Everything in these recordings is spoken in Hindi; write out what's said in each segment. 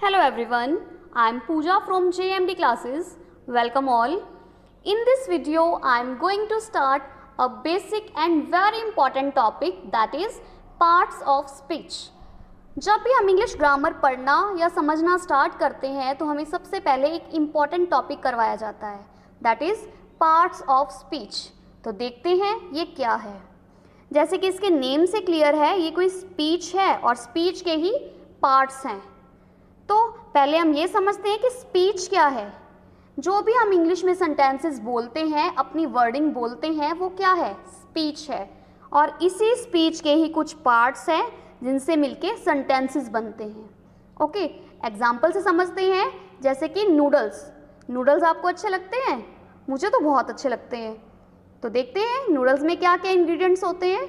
Hello everyone, I am Pooja from JMD classes. Welcome all. In this video, I am going to start a basic and very important topic, that is parts of speech. जब भी हम इंग्लिश ग्रामर पढ़ना या समझना स्टार्ट करते हैं तो हमें सबसे पहले एक इम्पॉर्टेंट टॉपिक करवाया जाता है, that is parts of speech. तो देखते हैं ये क्या है. जैसे कि इसके नेम से क्लियर है, ये कोई स्पीच है और स्पीच के ही पार्ट्स हैं. तो पहले हम ये समझते हैं कि स्पीच क्या है. जो भी हम इंग्लिश में सेंटेंसेस बोलते हैं, अपनी वर्डिंग बोलते हैं, वो क्या है? स्पीच है. और इसी स्पीच के ही कुछ पार्ट्स हैं जिनसे मिलके सेंटेंसेस बनते हैं. ओके, एग्जाम्पल से समझते हैं. जैसे कि नूडल्स. नूडल्स आपको अच्छे लगते हैं? मुझे तो बहुत अच्छे लगते हैं. तो देखते हैं नूडल्स में क्या क्या इंग्रेडिएंट्स होते हैं.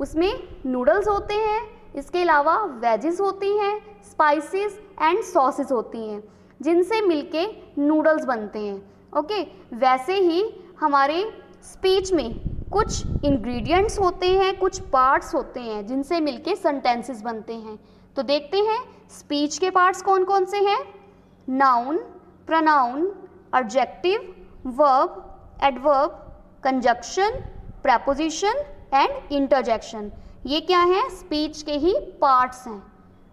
उसमें नूडल्स होते हैं, इसके अलावा वेजेस होती हैं, स्पाइसेस एंड सॉसेस होती हैं, जिनसे मिलके नूडल्स बनते हैं. ओके, वैसे ही हमारे स्पीच में कुछ इंग्रेडिएंट्स होते हैं, कुछ पार्ट्स होते हैं जिनसे मिलके सेंटेंसेस बनते हैं. तो देखते हैं स्पीच के पार्ट्स कौन कौन से हैं. Noun, pronoun, adjective, verb, adverb, conjunction, preposition and interjection. ये क्या है? स्पीच के ही पार्ट्स हैं.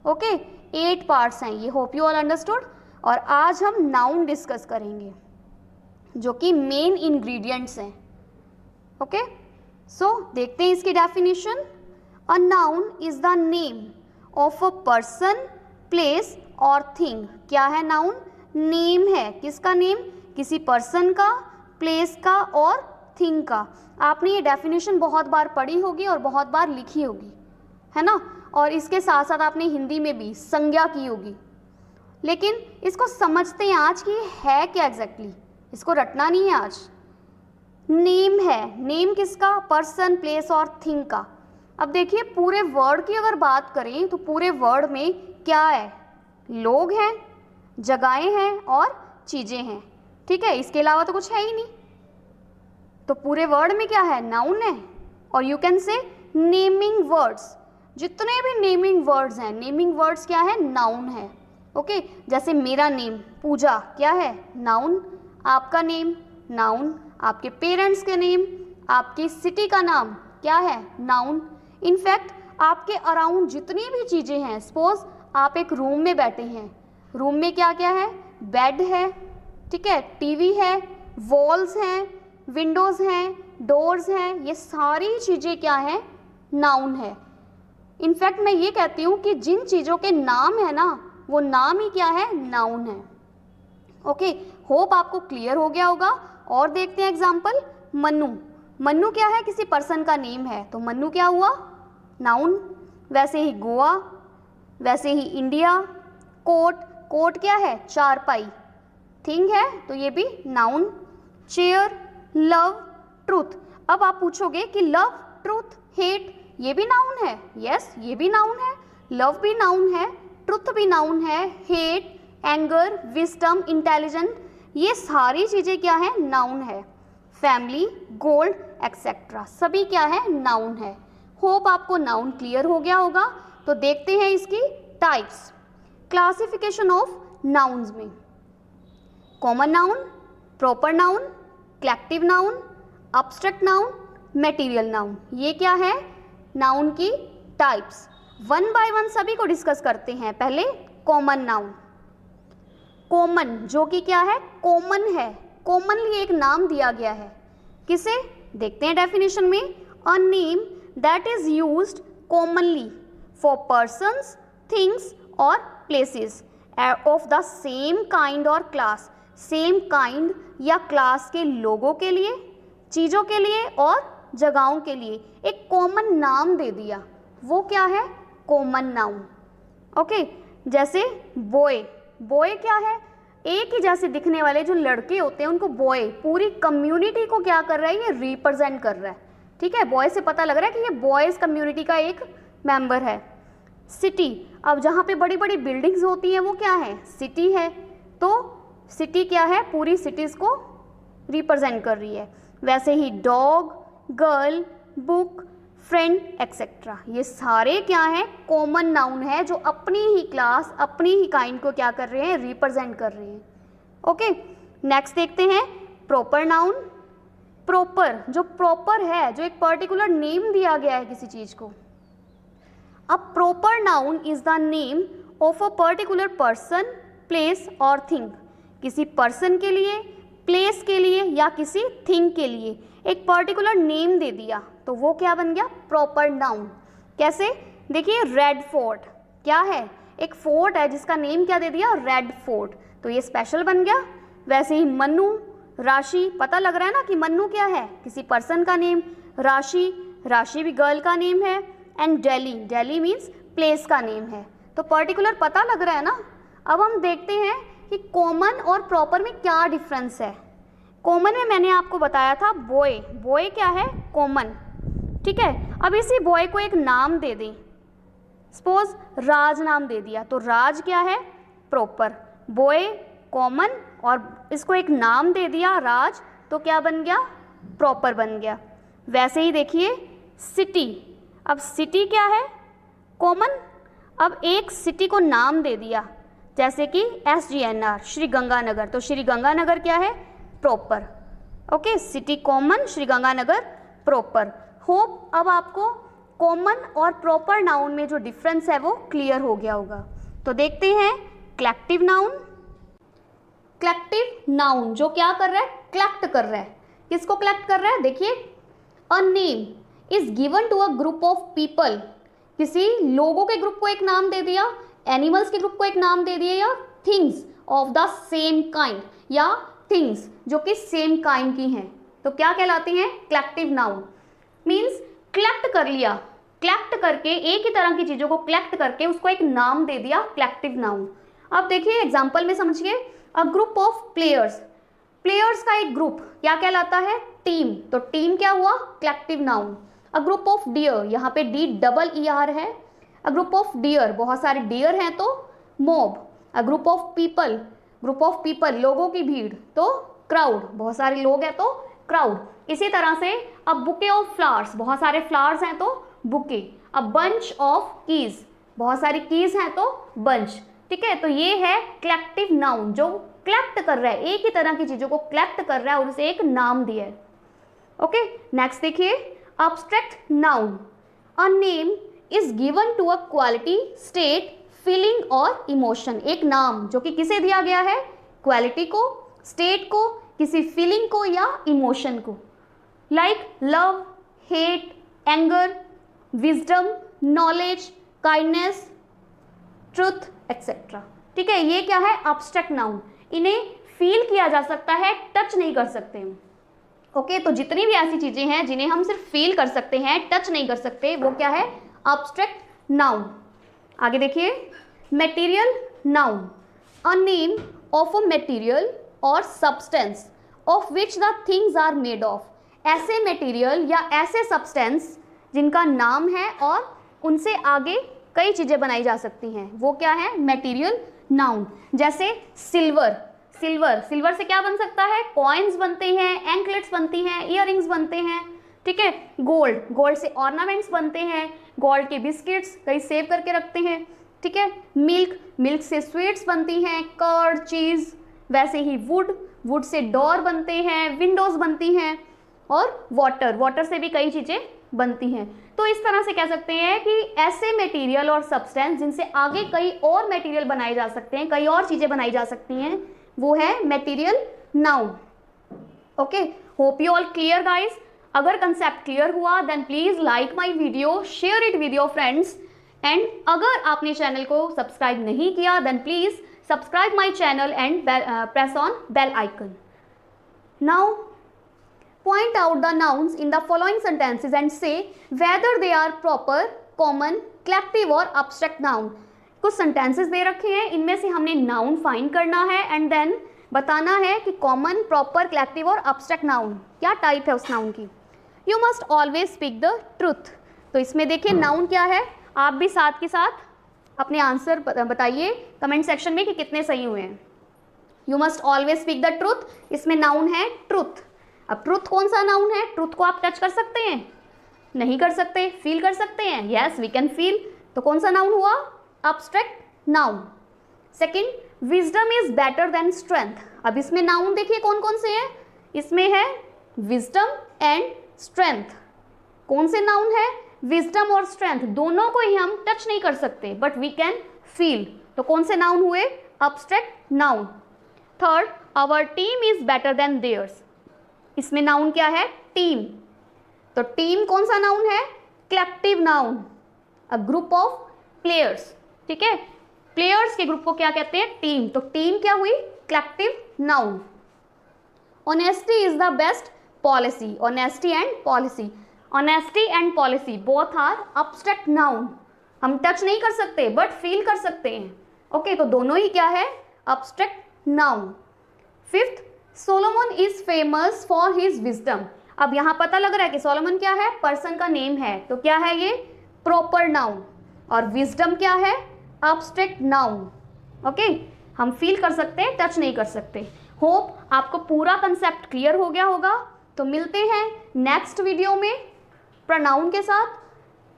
ओके, 8 पार्ट्स हैं ये. Hope you all understood. और आज हम नाउन डिस्कस करेंगे जो कि मेन इंग्रेडिएंट्स हैं. ओके, सो देखते हैं इसकी definition. A noun is the name of a person, place और थिंग. क्या है नाउन? नेम है. किसका नेम? किसी पर्सन का, प्लेस का और थिंग का. आपने ये डेफिनेशन बहुत बार पढ़ी होगी और बहुत बार लिखी होगी, है ना. और इसके साथ साथ आपने हिंदी में भी संज्ञा की होगी. लेकिन इसको समझते हैं आज कि है क्या एग्जैक्टली. इसको रटना नहीं है आज. नेम है. नेम किसका? पर्सन, प्लेस और थिंग का. अब देखिए पूरे वर्ड की अगर बात करें तो पूरे वर्ड में क्या है? लोग हैं, जगहें हैं और चीज़ें हैं. ठीक है, इसके अलावा तो कुछ है ही नहीं. तो पूरे वर्ड में क्या है? नाउन है. और you can say naming words. जितने भी नेमिंग वर्ड्स हैं, नेमिंग वर्ड्स क्या है? नाउन है. ओके, जैसे मेरा नेम पूजा क्या है? नाउन. आपका नेम नाउन. आपके पेरेंट्स के नेम, आपकी सिटी का नाम क्या है? नाउन. इनफैक्ट आपके अराउंड जितनी भी चीज़ें हैं, सपोज आप एक रूम में बैठे हैं, रूम में क्या क्या है? बेड है, ठीक है, टीवी है, वॉल्स हैं, विंडोज़ हैं, डोर्स हैं. ये सारी चीज़ें क्या हैं? नाउन है. इनफैक्ट मैं ये कहती हूँ कि जिन चीज़ों के नाम है ना, वो नाम ही क्या है? नाउन है. ओके, होप आपको क्लियर हो गया होगा. और देखते हैं एग्जाम्पल. मन्नू. मन्नू क्या है? किसी पर्सन का नेम है, तो मन्नू क्या हुआ? नाउन. वैसे ही गोवा, वैसे ही इंडिया. कोट. कोट क्या है? चारपाई. थिंग है तो ये भी नाउन. Chair, love, truth. अब आप पूछोगे कि लव, ट्रूथ, हेट ये भी नाउन है. यस, ये भी नाउन है. लव भी नाउन है, ट्रूथ भी नाउन है, हेट, एंगर, विजडम, इंटेलिजेंट, ये सारी चीज़ें क्या है? नाउन है. फैमिली, गोल्ड एक्सेट्रा सभी क्या है? नाउन है. होप आपको नाउन क्लियर हो गया होगा. तो देखते हैं इसकी टाइप्स. क्लासिफिकेशन ऑफ नाउन्स में common noun, proper noun, collective noun, abstract noun, material noun. ये क्या है? नाउन की टाइप्स. वन बाय वन सभी को डिस्कस करते हैं. पहले कॉमन नाउन. कॉमन जो कि क्या है? कॉमन है. कॉमनली एक नाम दिया गया है. किसे? देखते हैं डेफिनेशन में. A name that is used commonly for persons, things और places of the same kind और क्लास. सेम काइंड या क्लास के लोगों के लिए, चीज़ों के लिए और जगहों के लिए एक कॉमन नाम दे दिया. वो क्या है? Common noun. ओके, जैसे बॉय. बॉय क्या है? एक ही जैसे दिखने वाले जो लड़के होते हैं उनको बॉय. पूरी कम्युनिटी को क्या कर रहा है? ये रिप्रेजेंट कर रहा है. ठीक है, बॉय से पता लग रहा है कि ये बॉयज़ कम्युनिटी का एक मेंबर है. सिटी. अब जहाँ पे बड़ी बड़ी बिल्डिंग्स होती हैं वो क्या है? सिटी है. तो सिटी क्या है? पूरी सिटीज़ को रिप्रेजेंट कर रही है. वैसे ही dog, girl, book, friend etcetera. ये सारे क्या हैं, कॉमन नाउन है जो अपनी ही क्लास, अपनी ही काइंड को क्या कर रहे हैं, रिप्रेजेंट कर रहे हैं। ओके, नेक्स्ट देखते हैं प्रॉपर नाउन। प्रॉपर, जो प्रॉपर है, जो एक पर्टिकुलर नेम दिया गया है किसी चीज को। A proper noun is the name of a particular person, place और थिंग। किसी पर्सन के लिए, प्लेस के लिए या किसी थिंग के लिए एक पर्टिकुलर नेम दे दिया तो वो क्या बन गया, प्रॉपर नाउन। कैसे, देखिए रेड फोर्ट क्या है, एक फोर्ट है जिसका नेम क्या दे दिया, रेड फोर्ट, तो ये स्पेशल बन गया। वैसे ही मन्नू, राशि, पता लग रहा है ना कि मन्नू क्या है, किसी पर्सन का नेम। राशि, राशि भी गर्ल का नेम है। And Delhi, Delhi means place का नेम है। तो पर्टिकुलर पता लग रहा है ना। अब हम देखते हैं कि कॉमन और प्रॉपर में क्या डिफरेंस है। कॉमन में मैंने आपको बताया था बॉय, बॉय क्या है, कॉमन, ठीक है। अब इसी बॉय को एक नाम दे दें, सपोज राज नाम दे दिया तो राज क्या है, प्रॉपर। बॉय कॉमन और इसको एक नाम दे दिया राज तो क्या बन गया, प्रॉपर बन गया। वैसे ही देखिए सिटी, अब सिटी क्या है, कॉमन। अब एक सिटी को नाम दे दिया जैसे कि SGNR, श्री गंगानगर, तो श्री गंगानगर क्या है, proper. Okay, city common, Shri Ganganagar proper. Hope अब आपको कॉमन और प्रॉपर नाउन में जो डिफरेंस है वो क्लियर हो गया होगा। तो देखते हैं कलेक्टिव नाउन। कलेक्टिव नाउन जो क्या कर रहा है, कलेक्ट कर रहा है। किसको कलेक्ट कर रहा है, देखिए a name is given to a group of people. किसी लोगों के ग्रुप को एक नाम दे दिया, एनिमल्स के ग्रुप को एक नाम दे दिया, या things of the same kind, या थिंग्स जो कि सेम काइंड की हैं, तो क्या कहलाती हैं, कलेक्टिव नाउन। मीन्स कलेक्ट कर लिया, कलेक्ट करके एक ही तरह की चीज़ों को कलेक्ट करके उसको एक नाम दे दिया, कलेक्टिव नाउन। अब देखिए एग्जाम्पल में समझिए, अ ग्रुप ऑफ प्लेयर्स, प्लेयर्स का एक ग्रुप क्या कहलाता है, टीम, तो टीम क्या हुआ, collective noun. A group of dear, यहाँ पे DEER है। अ ग्रुप ऑफ डियर, बहुत सारे डियर हैं तो mob. A group of people, group of people लोगों की भीड़ तो क्राउड, बहुत सारे लोग हैं तो क्राउड। इसी तरह से अ बुके ऑफ फ्लावर्स, बहुत सारे फ्लावर्स हैं तो bouquet. A bunch of keys, बहुत सारी कीज हैं तो बंच, ठीक है। तो ये है कलेक्टिव नाउन जो कलेक्ट कर रहा है, एक ही तरह की चीजों को कलेक्ट कर रहा है और उसे एक नाम दिया है। ओके, नेक्स्ट देखिए abstract noun. A name is given to a quality, state, feeling और इमोशन। एक नाम जो कि किसे दिया गया है, क्वालिटी को, स्टेट को, किसी फीलिंग को या इमोशन को। Like love, hate, anger, wisdom, knowledge, kindness, truth etcetera, ठीक है। ये क्या है, अब्स्ट्रैक्ट नाउन। इन्हें फील किया जा सकता है, टच नहीं कर सकते हम। ओके, तो जितनी भी ऐसी चीजें हैं जिन्हें हम सिर्फ फील कर सकते हैं, टच नहीं कर सकते, वो क्या है, अब्स्ट्रैक्ट नाउन। आगे देखिए material noun. A name of a material और substance of which the things are made of. ऐसे मटेरियल या ऐसे सब्सटेंस जिनका नाम है और उनसे आगे कई चीज़ें बनाई जा सकती हैं, वो क्या है, मटेरियल नाउन। जैसे सिल्वर, सिल्वर, सिल्वर से क्या बन सकता है, कॉइन्स बनते हैं, एंकलेट्स बनती हैं, इयररिंग्स बनते हैं, ठीक है। गोल्ड, गोल्ड से ऑर्नामेंट्स बनते हैं, गोल्ड के बिस्किट्स कई सेव करके रखते हैं, ठीक है। मिल्क, मिल्क से स्वीट्स बनती हैं, कर्ड, चीज़। वैसे he would, would say door बनते हैं, विंडोज़ बनती हैं, और वाटर, वाटर से भी कई चीज़ें बनती हैं। तो इस तरह से कह सकते हैं कि ऐसे मटेरियल और सब्सटेंस जिनसे आगे कई और मटेरियल बनाए जा सकते हैं, कई और चीज़ें बनाई जा सकती हैं, वो है material noun. Okay, hope you all clear guys. अगर कंसेप्ट क्लियर हुआ then please like my video, share it with your friends, and अगर आपने चैनल को सब्सक्राइब नहीं किया then please subscribe my channel and press on bell icon. Now point out the nouns in the following sentences and say whether they are proper, common, collective और abstract noun। कुछ sentences दे रखे हैं, इनमें से हमने noun find करना है एंड देन बताना है कि common, proper, collective और abstract noun क्या टाइप है उस noun की। You must always speak the truth। तो इसमें देखिए noun क्या है, आप भी साथ के साथ अपने आंसर बताइए कमेंट सेक्शन में कि कितने सही हुए हैं। You must always speak the truth, इसमें noun है truth। अब ट्रुथ कौन सा नाउन है, ट्रुथ को आप टच कर सकते हैं, नहीं कर सकते, फील कर सकते हैं, यस वी कैन फील, तो कौन सा नाउन हुआ, abstract noun. Second, wisdom is better then strength. अब इसमें नाउन देखिए कौन कौन से हैं, इसमें है विजडम एंड स्ट्रेंथ। कौन से नाउन है, विजडम और स्ट्रेंथ, दोनों को ही हम टच नहीं कर सकते बट वी कैन फील, तो कौन से नाउन हुए, abstract noun. Third, our team is better than theirs. इसमें नाउन क्या है, टीम, तो टीम कौन सा नाउन है, collective noun, a group of players, ठीक है, प्लेयर्स के ग्रुप को क्या कहते हैं, टीम, तो टीम क्या हुई, collective noun. Honesty is the best policy, honesty and policy, honesty and policy both are abstract noun, हम टच नहीं कर सकते बट फील कर सकते हैं, ओके, तो दोनों ही क्या है, abstract noun. Fifth, Solomon is famous for his wisdom. अब यहाँ पता लग रहा है कि सोलोमन क्या है, पर्सन का नेम है, तो क्या है ये, प्रॉपर नाउन, और विजडम क्या है, एब्स्ट्रैक्ट नाउन, ओके, हम फील कर सकते हैं, टच नहीं कर सकते। होप आपको पूरा कंसेप्ट क्लियर हो गया होगा, तो मिलते हैं नेक्स्ट वीडियो में प्रोनाउन के साथ।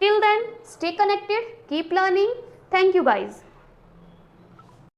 Till then stay connected, keep learning, thank you guys.